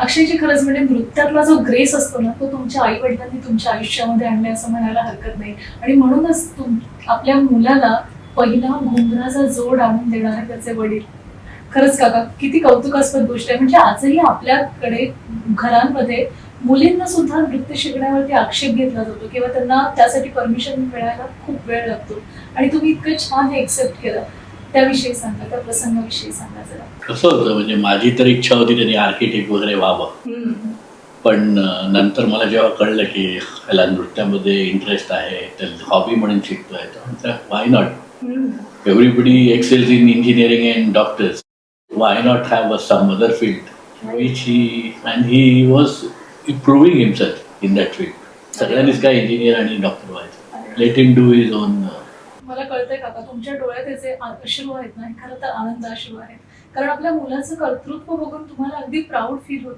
अक्षयची खरंच म्हणजे नृत्यातला जो ग्रेस असतो ना तो तुमच्या आई वडिलांनी तुमच्या आयुष्यामध्ये आणले असं म्हणायला हरकत नाही. आणि म्हणूनच आपल्या मुलाला पहिला घुंगराचा जोड आणून देणारे त्याचे वडील. खरंच काका किती कौतुकास्पद गोष्ट आहे. म्हणजे आजही आपल्याकडे घरांमध्ये मुलींना सुद्धा नृत्य शिकण्यावरती आक्षेप घेतला जातो किंवा त्यांना त्यासाठी परमिशन मिळायला खूप वेळ लागतो. आणि तुम्ही इतकं छान हे एक्सेप्ट केलं. त्याविषयी सांगा, त्या प्रसंगाविषयी सांगा जरा. कसं होतं म्हणजे माझी तर इच्छा होती त्यांनी आर्किटेक्ट वगैरे व्हावं. पण नंतर मला जेव्हा कळलं की ह्याला नृत्यामध्ये इंटरेस्ट आहे, तर हॉबी म्हणून शिकतोय, तर म्हटलं why not. Everybody excels in engineering and doctors. Why not have some other field which he was improving himself in that field. सगळ्यांनीच काय इंजिनियर आणि डॉक्टर व्हायचं. Let him do his own. मला कळतंय काका तुमच्या डोळ्यात त्याचे अश्रू आहेत ना, हे खरं तर आनंद अश्रू आहेत. कारण आपल्या मुलाचं कर्तृत्व बघून तुम्हाला अगदी प्राऊड फील होतं.